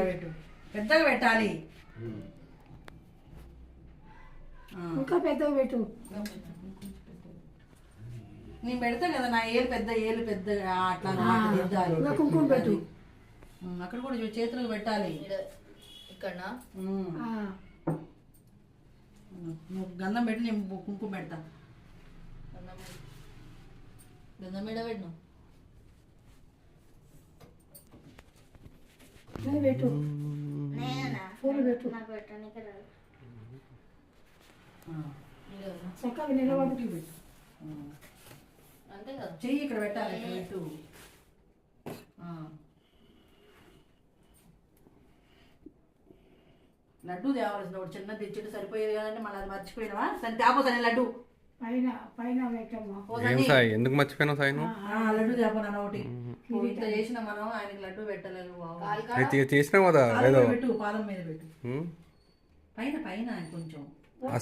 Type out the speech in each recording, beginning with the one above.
పెట్టు పెద్దగా పెట్టాలి ఇంకా పెద్దగా పెట్టు. నేను పెడతా కదా నా ఏలు పెద్దగా అట్లా కుంకుమ పెట్టు. అక్కడ కూడా చేతులకు పెట్టాలి. ఇక్కడ నువ్వు గంధం పెట్టి నేను కుంకుమ పెడతా. గంధం మీద పెట్టు. పెట్టు పూలు పెట్టు. చక్కగా నిలబడి పెట్టు. అంతే కదా, చెయ్యి ఇక్కడ పెట్టాలి. ఇక్కడ పెట్టు. లడ్డు తేవాల్సిన ఒకటి చిన్న తెచ్చుడు సరిపోయేది కదంటే మళ్ళీ అది మర్చిపోయినావా? సరే తేపోతాను లడ్డు పైన పైన పెట్టమ్మా. ఎందుకు మర్చిపోయినావు సాయి? లడ్డు తేపోనా ఒకటి. ఇంత చేసిన మనం ఆయనకి లడ్డు పెట్టలేదు. చేసినావు కదా ఏదో పెట్టు, పాలం మీద పెట్టు. పైన పైన కొంచెం ఆ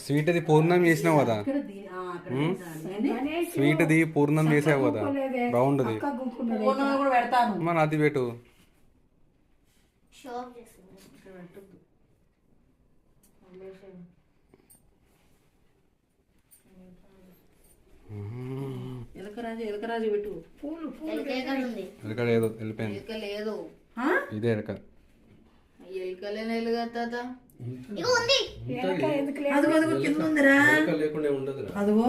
స్వీట్ అది పూర్ణం చేసినావు కదా, స్వీట్ ది పూర్ణం చేసావు కదా రౌండ్ ది కూడా పెడతాను. మన అది పెట్టు. ఎలకరాజు పెట్టు. ఎలక లేదు, వెళ్ళిపోయింది. లేదు ఇదే ఎలక. కింద ఉందిరా. అదిగో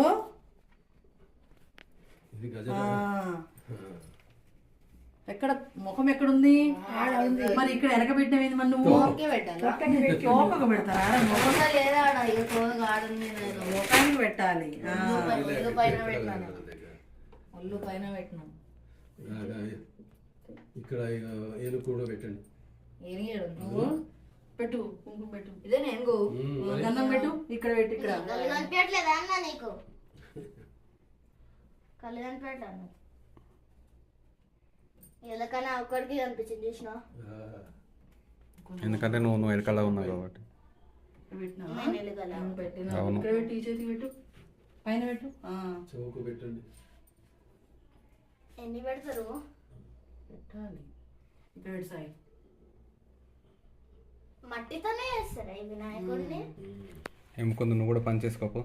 ఎక్కడ ముఖం ఎక్కడుంది మరి? ఇక్కడ ఎరగబెట్టినవి మరి నువ్వు తోకకు పెడతారా? ముఖానికి పెట్టాలి. ఒళ్ళు పైన పెట్టినా. ఇక్కడ ఏలు కూడా పెట్టండి. నువ్వు పెట్టు, కుంకుమ పెట్టు. ఇదే నేను గంధం పెట్టు. ఇక్కడ పెట్టు. ఇక్కడ నీకు కళ్ళు కనిపెట్టాను. ఎలాకైనా ఒక్కడికి కనిపించింది చూసిన. ఎందుకంటే నువ్వు ఎలకలా ఉన్నావు కాబట్టి. అవును. ఇక్కడ పెట్టు, ఈ చేతికి పెట్టు, పైన పెట్టు. చౌకు పెట్టండి. ఎన్ని పెడతారు? పెట్టాలి. ఇక్కడ పెట్టు సాయి. మట్టితోనే చేస్తారా ఈ వినాయకుడిని? ఏముకుంది, నువ్వు కూడా పని చేసుకోపో.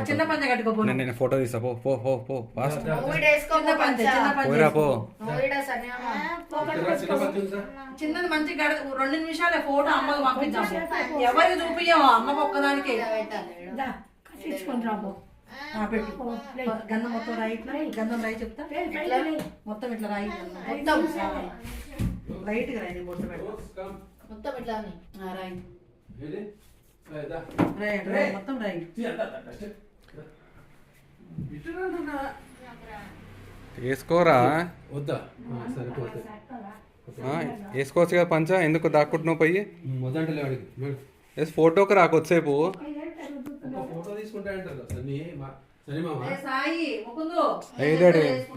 చిన్న పంచ కట్టుకోపో. నేను ఫోటో తీసా. పో పో పో పో ఫాస్ట్. పోయిరా పో. చిన్నది మంచి 2 నిమిషాలే ఫోటో అమ్మకు పంపించాము. ఎవరికి చూపించాము? అమ్మకు ఒక్కదానికి పెట్టు. గంధం మొత్తం రాయి. ఇట్లా గంధం రాయి చెప్తా. మొత్తం ఇట్లా రాయి. మొత్తం లైట్ గా రాయి. బొట్టు పెట్టు. మొత్తం ఇట్లా రాయి. మొత్తం రాయి. వేసుకోరా. వద్దా? సరిపోతుంది. వేసుకోవచ్చు కదా పంచ. ఎందుకు దాక్కుంటున్నావు పోయి? మొదటి ఫోటోకి రాకు వచ్చేపు. ఫోటో తీసుకుంటాయంటారు సాయి ముకుందు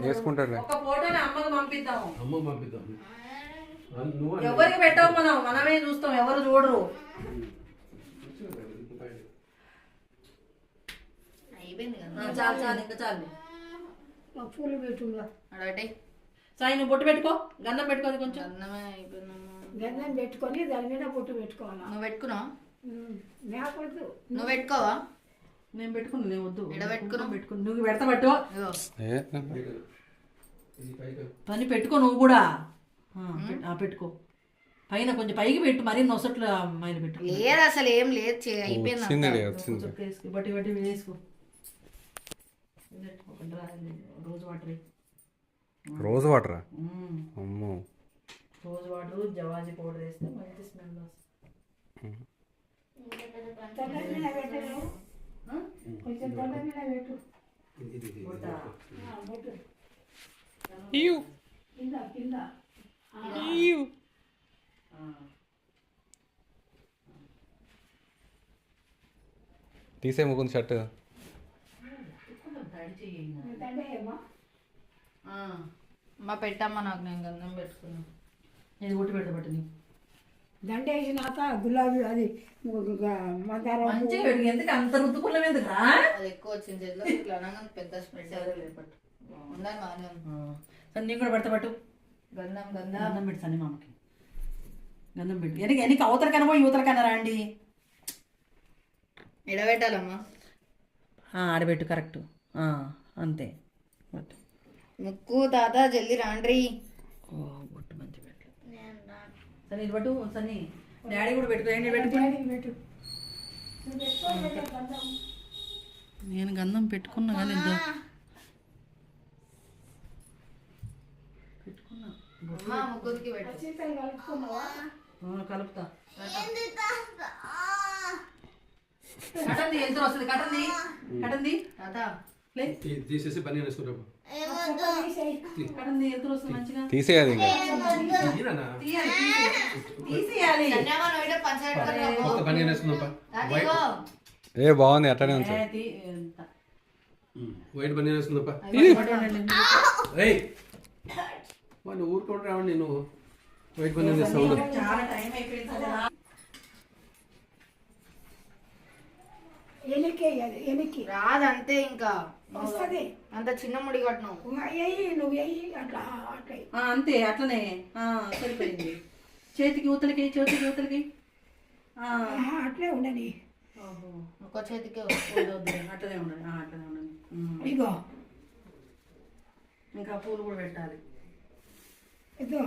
వేసుకుంటాడు. ఒక ఫోటోని అమ్మకు పంపిద్దాము. అమ్మ పంపిద్దాం. ఎవరికి పెట్టావు? మనమే చూస్తాం, ఎవరు చూడరు. చాలు చాలు, ఇంకా చాలు. పూలు పెట్టు. సాయి నువ్వు బొట్టు పెట్టుకో. గంధం పెట్టుకో. అది కొంచెం గంధం పెట్టుకొని దాని మీద బొట్టు పెట్టుకోవాలా. నువ్వు పెట్టుకున్నావు? లేకపోతే నువ్వు పెట్టుకోవా? నేను పెట్టుకున్నా. వద్దు, పెట్టుకుని నువ్వు పెడతా పట్టు. పని పెట్టుకో నువ్వు కూడా. పెట్టుకో. పైన కొంచెం పైకి పెట్టు. మరీ నొసట్లు అమ్మాయిలు పెట్టు. లేదు అసలు ఏం లేదు, అయిపోయింది. బట్టి బట్టి వేసుకో. రోజు వాటర్. రోజు వాటరా? అమ్మో. రోజు వాటర్, జవాజీ పౌడర్ వేస్తే మంచి స్మెల్ వస్తుంది. కొంచెం తొండ మీద పెట్టు. కింద కింద తీసే ముకుంది షర్ట్. మా పెట్టమ్మా నాకు, నేను గంధం పెట్టుకున్నాను. ఇది ఒట్టి పెడతా నీ దండ వేసినాక గులాబీ అది మందారం మంచిగా పెడుగు. ఎందుకు అంత రుతుకులం? ఎందుకు అది ఎక్కువ వచ్చింది చేతిలో. ఇట్లా అనగా పెద్ద స్ప్రెడ్ ఉండాలి. బాగానే ఉంది. నీకు కూడా పెడతా పట్టు. గంధం గంధం గంధం పెట్టు సన్ని మామకి. గంధం పెట్టు. ఎనికి అవతలకైనా పోయి యువతలకైనా రండి. ఎడబెట్టాలమ్మా. ఆడబెట్టు కరెక్ట్. అంతే. ముక్కు తాత జల్దీ రాండ్రి. బొట్టు మంచి పెట్టు సన్ని. ఇది పట్టు సన్ని. డాడీ కూడా పెట్టుకో. ఏంటి పెట్టు. పెట్టు నువ్వు పెట్టుకో గంధం. నేను గంధం పెట్టుకున్నా కానీ పెట్టుకున్నా. అమ్మా ముగ్గురికి పెట్టు. సీతలు కలుపుకున్నావా? కలుపుతా. కటంది ఎంత వస్తుంది. కటంది తాత తీసేసి పని వేసుకుంటాం. కటంది ఎంత వస్తుంది మంచిగా. తీసేయాలి ఇంకా. తీసేయాలి. మొత్తం పని వేసుకుందాం. ఏ బాగుంది అట్లనే ఉంది సార్. వైట్ పని వేసుకుందాం. వాళ్ళు ఊరుకోవడం రావండి. నేను వైట్ పని వేస్తాను. చాలా టైం అయిపోయింది. ఎనికి రాదంతే ఇంకా వస్తుంది. అంత చిన్న ముడి కట్టినావు. నువ్వు వెయ్యి అట్లా అట్లా అంతే అట్లనే సరిపోయింది. చేతికి ఊతలకి అట్లే ఉండని. ఒక చేతికే అట్లనే ఉండండి. ఇగో ఇంకా పూలు కూడా పెట్టాలి. ఇదో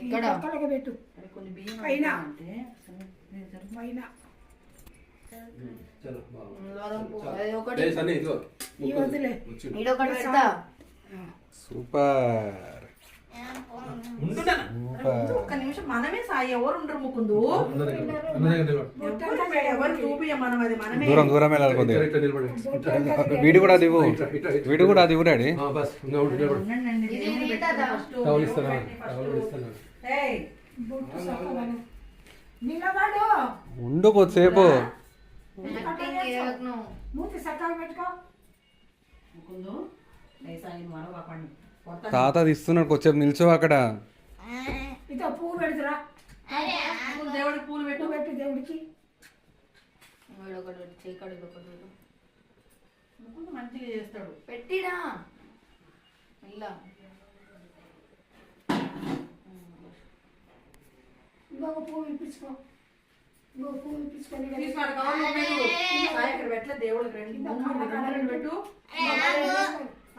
ఎక్కడ పక్కలకు పెట్టు. కొన్ని బియ్యం పైన. అంటే పైన చలో ఒకటి ఈ వదిలే. ఈడొకటి పెడతా. సూపర్. ఒక్క నిమిషం మనమే సాయి. ఎవరు ఉండరు ముకుందు. ఎవరు చూపియ మనం. అది మనమే. దూరం వెళ్ళాలి కొద్దిగా. వీడు కూడా అది ఇవ్వు. డాడీ. ఉండండి. దేవుని పెట్టు first. ఏయ్, బొట్టు చక్కగాను. నిలబడు. ఉండు కొద్దిసేపు. మూతి చక్కగా పెట్టుకో. ముకుందు సాయి మరొకపండి. తాత తీస్తున్నాడు. కొద్దిసేపు నిల్చో అక్కడ. ఇదో పువ్వు పెడుతురా. దేవుడికి పూలు పెట్టు. పెట్టు దేవుడికి. ఈడొకటి పెట్టు. చీకటి ఒకటి పెట్టు. ముకుందు మంచిగా చేస్తాడు. పెట్టిడా ఇలా. ఇంకొక పువ్వు ఇప్పించుకో. ఇంకొక పువ్వు ఇప్పించుకొని తీసుకున్నాడు కవర్లో పెట్టు. సాయి ఇక్కడ పెట్టలే. దేవుడికి రెండు పెట్టు.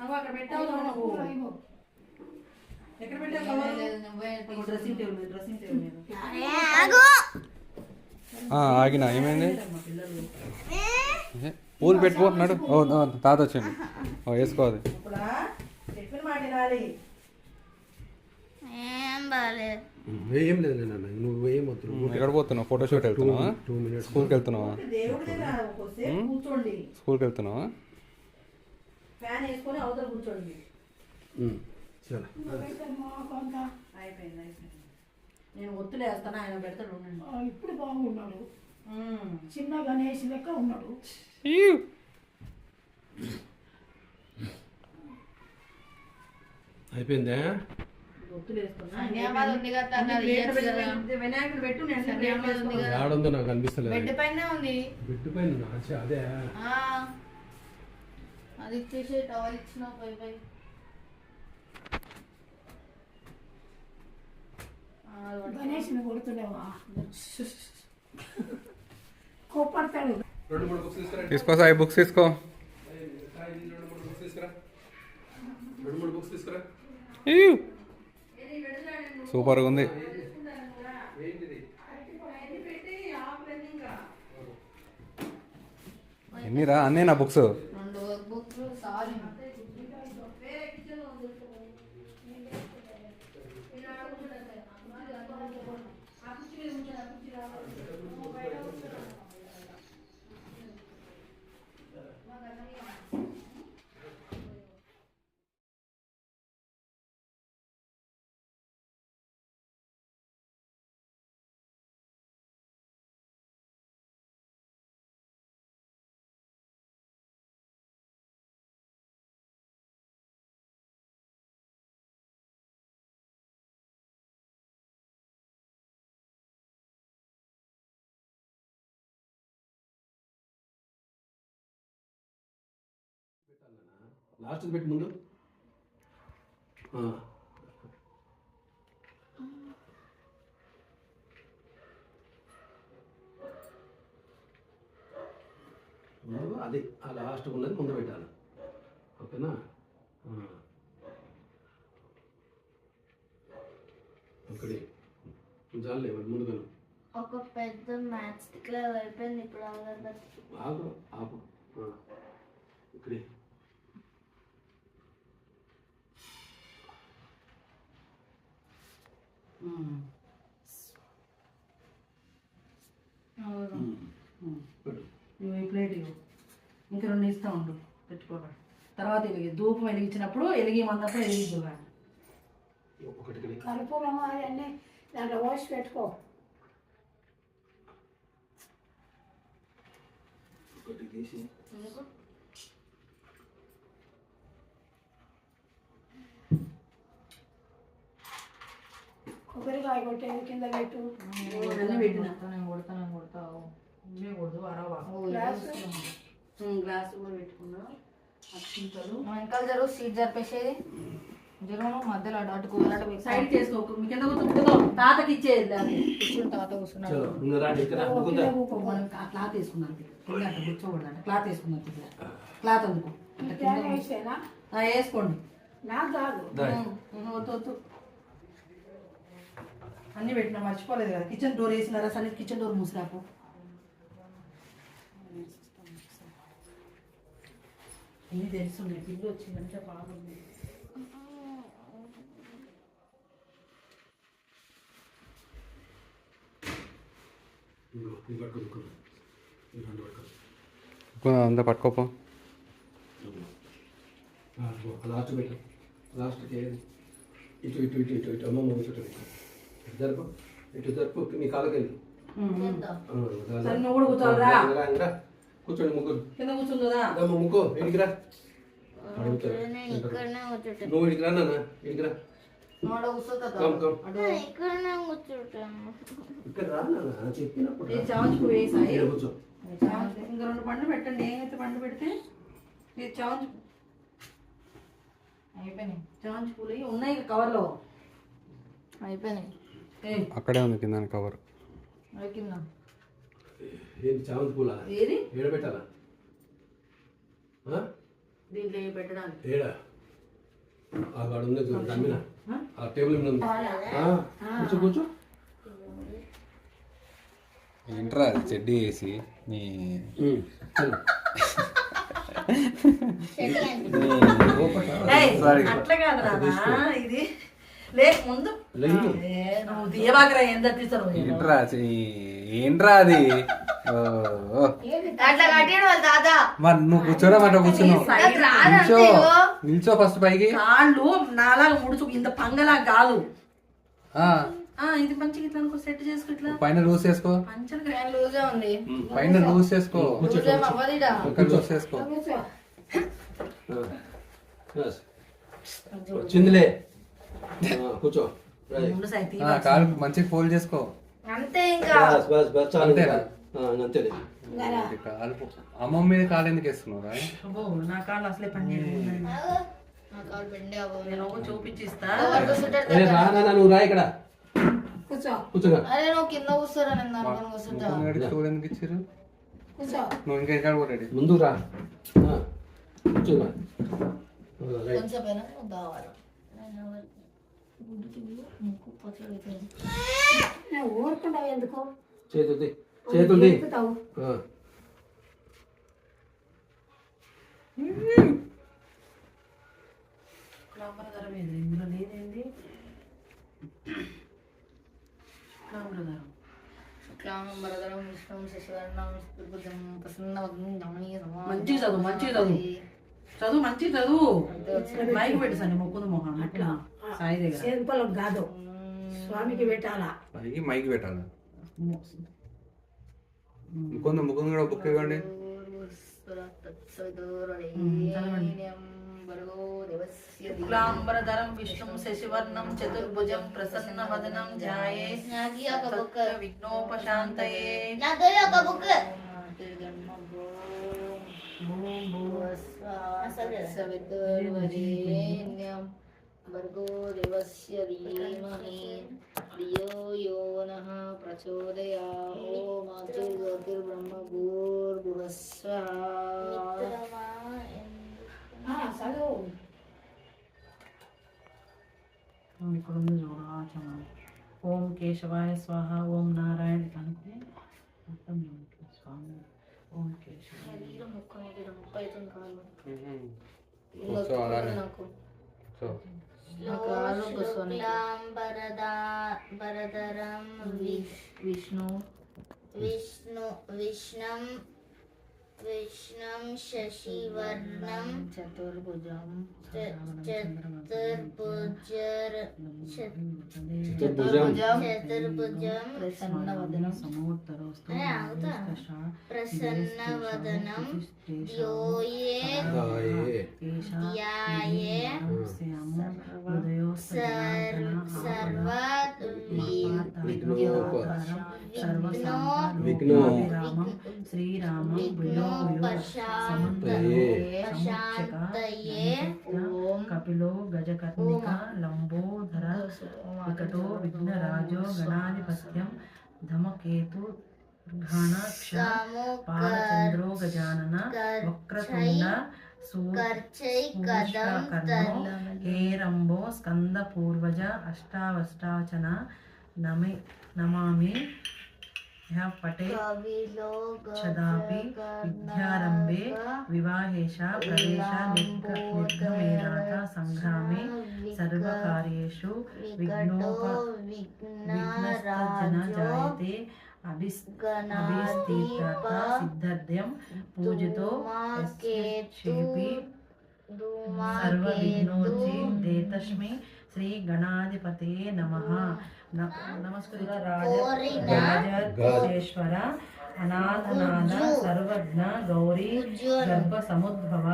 అక్కడ పెట్టావు నువ్వు. ఎక్కడ పెట్టావు కవర్. డ్రెస్సింగ్ టేబుల్ మీద. ఆగినా ఏమైంది. పూలు పెట్టుకో నడు. తాత వచ్చింది. వేసుకోవాలి. చెప్పిన మాట వినాలి. ఏం లేదు నాన్న. నువ్వు ఏం వద్దు. ఎక్కడ పోతున్నావు. ఫోటోషూట్ వెళ్తున్నావా. 2 minutes. స్కూల్కి వెళ్తున్నావా. దేవుడి దగ్గర ఒకసేపు కూర్చోండి. స్కూల్కి వెళ్తున్నావా. ఫ్యాన్ వేసుకొని అవతల కూర్చోండి. చలో అయిపోయింది. నేను ఒత్తులు వేస్తాను. ఆయన పెడతాడు. ఉండండి. ఇప్పుడు బాగున్నాడు. చిన్న గణేష్ లెక్క ఉన్నాడు. అయిపోయిందా. ఒత్తులు వేస్తున్నా. ఉంది కదా అన్నది. వినాయకుడు పెట్టు. ఏడుందో నాకు అనిపిస్తలేదు. బెడ్ పైన ఉంది. బిట్టు పైన అదే. అది ఇచ్చేసి టవల్ ఇచ్చిన పై గణేష్ని కొడుతున్నావా? కోపడతాడు. 2-3 బుక్స్ తీసుకురా. తీసుకో సాయి. బుక్స్ తీసుకో. 2-3 బుక్స్ తీసుకురా. 2-3 బుక్స్ తీసుకురా. సూపర్గా ఉంది. ఎన్నిరా అన్నేనా బుక్స్. 2 books sorry. లాస్ట్ పెట్టి ముందు అది ఆ లాస్ట్ ఉన్నది ముందు పెట్టాలి, ఓకేనా? ఒకటి చాలే ముందుగా ఒక పెద్ద మ్యాచ్ స్టిక్ లా అయిపోయింది ఇప్పుడు అగరబత్తి. ఆపు ఆపు ఇక్కడే నువ్వు ఈ ప్లేట్ ఇవ్వు, ఇంకా 2 ఇస్తా ఉండు పెట్టుకోగా. తర్వాత ఇవి ధూపం వెలిగించినప్పుడు వెలిగిమన్నప్పుడు వెలిగిద్దుగా. ఒకటి కలుపురం అవన్నీ దాంట్లో పోసి పెట్టుకో. ఒకటి తీసి కొబ్బరికాయ కొట్టేది కింద పెట్టు. అన్నీ పెట్టిన నేను కొడతావు. ఇవే కొడదు అరవా గ్లాసు గ్లాస్ కూడా పెట్టుకున్నా. అక్షింతలు వెనకాల జరుగు, సీట్ జరిపేసేది జరుగు, మధ్యలో అటుకు సైడ్ చేసుకో, మీ కింద కూర్చో. తాతకి ఇచ్చేది అది తాత కూర్చున్నాడు. చలో ముందు రాండి, ఇక్కడ అనుకుందా మనం ఆ క్లాత్ వేసుకున్నాం కింద అట్లా కూర్చోకూడదు, క్లాత్ వేసుకున్నాం కింద. క్లాత్ అందుకు ఫ్యాన్ వేసేనా? వేసుకోండి. నాకు కాదు. వద్దు వద్దు అన్నీ పెట్టినా, మర్చిపోలేదు కదా. కిచెన్ డోర్ వేసినారా? సరే కిచెన్ డోర్ మూసిరాకు. అన్నీ తెలుసున్నాయి, పిల్లి వచ్చిందంటే బాగుంది. అంతా పట్టుకోపో. లాస్ట్ పెట్టు, లాస్ట్కి ఇటు ఇటు ఇటు ఇటు ఇటు అమ్మమ్మ ఇటు జరుపు, ఇటు జరుపు, నీ కాళ్ళకి వెళ్ళి సరే నువ్వు కూడా కూర్చోరా. కూర్చోండి ముగ్గురు, కింద కూర్చుందా? అమ్మ ముగ్గు ఇడికి రా, నేను ఇక్కడనే కూర్చుంటాను. నువ్వు ఇడికి రా నాన్న, ఇడికి రా, కమ్ కమ్ ఇక్కడనే కూర్చుంటాను. ఇక్కడ రా నాన్న చెప్పినప్పుడు చావంచి వేసాయి. ఇక్కడ కూర్చో. ఇంకా 2 పండ్లు పెట్టండి. ఏమైతే పండు పెడితే ఇది చావంచి అయిపోయినాయి. చామంతి పూలు ఉన్నాయి కవర్లో. అయిపోయినాయి. అక్కడే ఉంది కింద కవర్. కింద ఏంటి చామంతి పూల ఏది ఏడ పెట్టాలా? దీంట్లో పెట్టడానికి ఏడ ఆ గాడు ఉంది దమ్మిన, ఆ టేబుల్ మీద ఉంది. కూర్చో కూర్చో. ఏంట్రా చెడ్డీ వేసి నీ అట్లా కాదు నాన్న, ఇది లేక ముందు నువ్వు దియబాకరా ఏం తప్పిస్తారు. ఏంట్రా అది? అట్లా కట్టాడు వాళ్ళ తాత. మరి నువ్వు కూర్చోరా, మాట కూర్చున్నావు. నిల్చో నిల్చో ఫస్ట్ పైకి. కాళ్ళు నాలాగా ముడుచు, ఇంత పంగలా కాదు. ఇది మంచిగా ఇట్లా అనుకో, సెట్ చేసుకో. ఇట్లా పైన లూజ్ చేసుకో, పంచలు లూజే ఉంది. పైన లూజ్ చేసుకో, లూజ్ చేసుకో. వచ్చిందిలే, కూర్చో. ముందు సైతి కాలు మంచిగా ఫోల్డ్ చేసుకో. అంతే ఇంకా. బస్ బస్ బస్ చాలు. అంతేనా? అంతేలే. కాలు అమ్మమ్మ మీద కాలు ఎందుకు వేస్తున్నావు? నా కాళ్ళు అసలే పని చేయకుండా నా కాలు బెండే నేను చూపించిస్తా. రా నాన్న, నువ్వు రా ఇక్కడ కూర్చో కూర్చోగా. అరే నువ్వు కింద కూర్చోరా, నేను దానిపైన కూర్చుంటా. చూడు ఎందుకు ఇచ్చారు? కూర్చో. నువ్వు ఇంకా ఎక్కడ కొట్టాడు? ముందు రా, కూర్చోగా. కొంచెం పైన దావాలి. నువ్వు ఊరుకుంటావు ఎందుకు? చేతుంది చేతుంది. ఎక్కుతావు. క్లాంబరధరం ఏది ఇందులో లేదేంది? క్లాంబరధరం శుక్లాంబరధరం విష్ణుం శశివర్ణం చతుర్భుజం ప్రసన్నవదనం రమణీయతమం. మంచిగా చదువు, మంచిగా చదువు, చదువు మంచిగా చదువు. మైక్ పెట్టి సండి ముక్కుంది మొహం అట్లా సాయి దగ్గర. చేతుపలం కాదు, స్వామికి పెట్టాలా. పైకి మైకి పెట్టాలి. ఇంకొంత ముఖం కూడా బుక్ ఇవ్వండి. శుక్లాంబరధరం విష్ణుం శశివర్ణం చతుర్భుజం ప్రసన్నవదనం ధ్యాయే విఘ్నోపశాంతయే. నాకు ఒక బుక్. సవితుర్వరేణ్యం భర్గో దేవస్య ధీమహి ధియో యో నః ప్రచోదయాత్. ఓం జ్యోతిర్బ్రహ్మ భూర్భువస్వః. మిత్రమా చదువు ఇక్కడ ఉంది చూడు ఆచమనం. ఓం కేశవాయ స్వాహ, ఓం నారాయణ అనుకుని మొత్తం స్వామి. ఓం కేశవాయ శరీరం ముక్కనికి ముప్పైతుంది కాళ్ళు. కూర్చో అలానే. నాకు సో నాకు కాళ్ళు కూర్చొని శుక్లాం వరదరం విష్ణు విష్ణం శశివర్ణం చతుర్భుజం చతుర్భుజం ప్రసన్నవదనం ప్రసన్నవదనం ధ్యాయేత్ విఘ్నోపరామం శ్రీరామం కపిలో గజకర్ణిక లంబోధర వికటో విఘ్నరాజో గణాధిపత్యం ధమకేతు ఘానాక్ష పాలచంద్రో గజానన వక్రతుండ సూర్యకర్ణో హేరంబో స్కంద పూర్వజ అష్టావష్టాచన నమామి పటే చదాపి విద్యారంభే వివాహేష ప్రవేశ నిర్గమేనాథ సంగ్రామే సర్వకార్యేషు విఘ్నస్తజన జాయతే అభిస్థితార్థ సిద్ధార్థ్యం పూజితో యస్యేపి సర్వ విఘ్నోచి దేతస్మై శ్రీ గణాధిపతయే నమః. నమస్కృత రాజేశ్వర అనాథనాథ సర్వజ్ఞ గౌరీ గర్భ సముద్భవ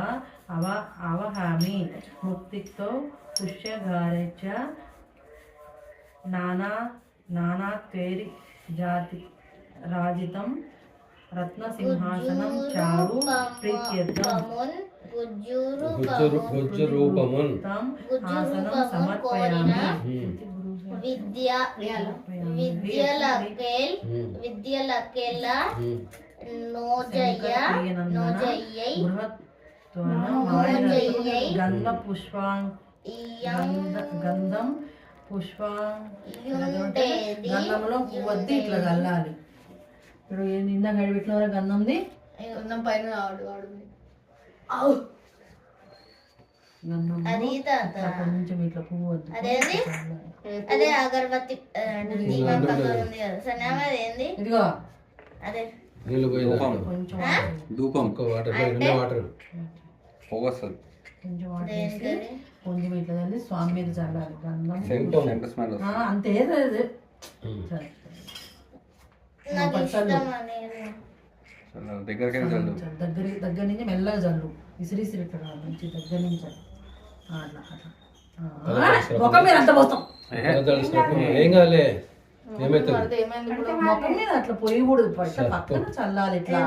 అవహామి ముక్తితో పుష్యగారేచ నానాత్వేరి జాతి రాజితం రత్నసింహాసనం చారు ప్రీత్యర్థం గుజ్జురూపమున్ ఆసనం సమర్పయామి. విద్యలకెల నోజయ్యై గంధ పుష్పం గంధం పుష్పం గంధంలో పువ్వద్ది ఇట్లా చల్లాలి. ఇప్పుడు ఇందాక గడిపెట్టిన గంధంది గంధం పైన ఆడు గంధం అది తాత కొంచెం ఇట్లా పువ్వు వద్దు. అదే అగరబత్తి దీపం పక్కన ఉంది కదా సన్నగా అదేంది ఇదిగో అదే నీళ్ళు పోయి కొంచెం ధూపం వాటర్ వాటర్ పోగొస్తుంది. కొంచెం వాటర్ వేసి కొంచెం ఇట్లా చల్లి స్వామి మీద చల్లాలి గంధం. సెంట్ స్మెల్ అంతే అది. నాకు ఇష్టం అనేది దగ్గరికి చల్లు. దగ్గర నుంచి మెల్లగా చల్లు. ఇసిరిసిరి ఇట్లా కాదు, మంచి దగ్గర నుంచి చల్లు. అట్లా అట్లా ముఖం మీద అంత పోతాం. ఏం కాలే ఏమైతుంది ఏమైంది ఇప్పుడు? ముఖం మీద అట్లా పోయకూడదు, పక్కన చల్లాలి ఇట్లా.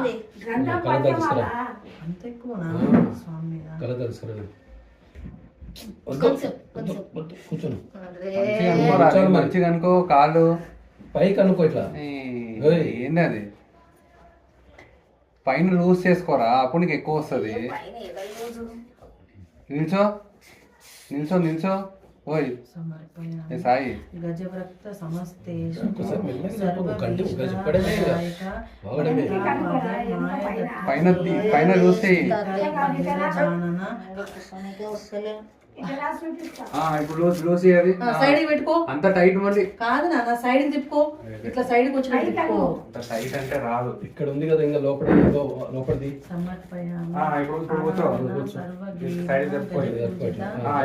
కళ తెలుసుకురా అంత ఎక్కువనా స్వామి మీద? కళ తెలుసుకురా కూర్చోను మంచిగా అనుకో. కాళ్ళు పైకి అనుకో ఇట్లా ఏంది అది పైన లూజ్ చేసుకోరా, అప్పుడు నీకు ఎక్కువ వస్తుంది. నిల్చో నిల్చో నిల్చో. ఓయ్ సమర్పయామి. ఏ సాయి గజవ్రక్త సమస్తేషు పైన చూస్తే ఇప్పుడు లూజ్ అది సైడ్ పెట్టుకో. అంత టైట్ మళ్ళీ కాదు నాన్న, సైడ్ తిప్పుకో. ఇట్లా సైడ్ కి వచ్చిన తిప్పుకో. అంత టైట్ అంటే రాదు. ఇక్కడ ఉంది కదా ఇంకా లోపలిది సమర్పయామి. ఇప్పుడు కూర్చో. సైడ్ తిప్పుకో.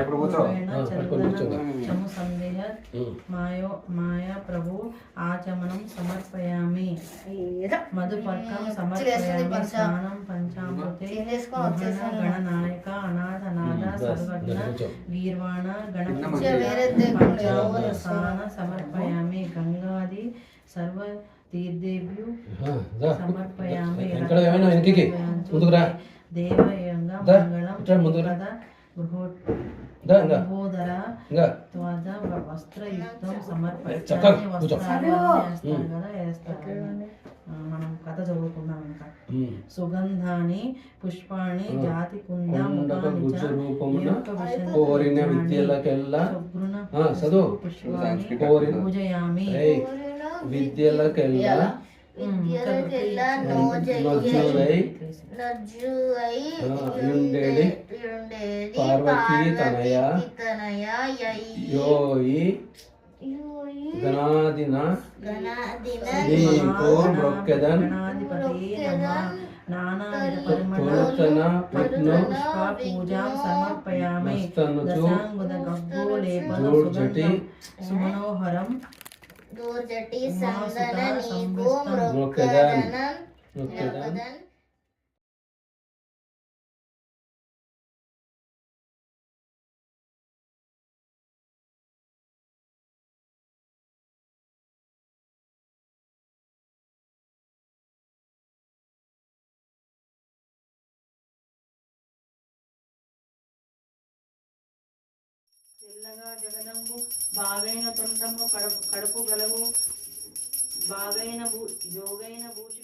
ఇప్పుడు కూర్చో. చము సందేహ మాయా ప్రభు ఆచమనం సమర్పయామి. మధుపర్కం సమర్పయామి. స్నానం పంచామృతే గణనాయక అనాథనాథ సర్వజ్ఞ గీర్వాణ గణపతిస్థాన సమర్పయామి. గంగాది సర్వ తీర్థేభ్యో సమర్పయామి. దేవయంగా మంగళం ఇంకా ఇంకా లంబోదర ఇంకా త్వద వస్త్రయుక్తం సమర్పించాలి. చక్కగా కూర్చో. వస్త్రాలు అన్నీ వేస్తారు కదా, వేస్తారు. మనం కథ చదువుకున్నాం ఇంకా. సుగంధాని పుష్పాణి జాతి కుంద కుండక గుచ్చ రూపమున కోరిన విద్యలకెల్లా చదువు కోరిన పూజయామి. విద్యలకెల్లా విద్యలకెల్లా నజ్జురై యుండెడి పార్వతీ తనయ యోయి గణాదిన నీకు మొక్కెదన్ పునర్తన ప్రజ్ఞు పూజాం సమర్పయామి. మస్తనుచు దశాంగుద గబ్బోలేపన జోర్జటి సుమనోహరం దూర్జటి సందన నీకు మొక్కెదన్ మొక్కెదన్ తెల్లగా జగదంబు బాగైన తొండము కడుపు గలవు బాగైన జోగైన భూషి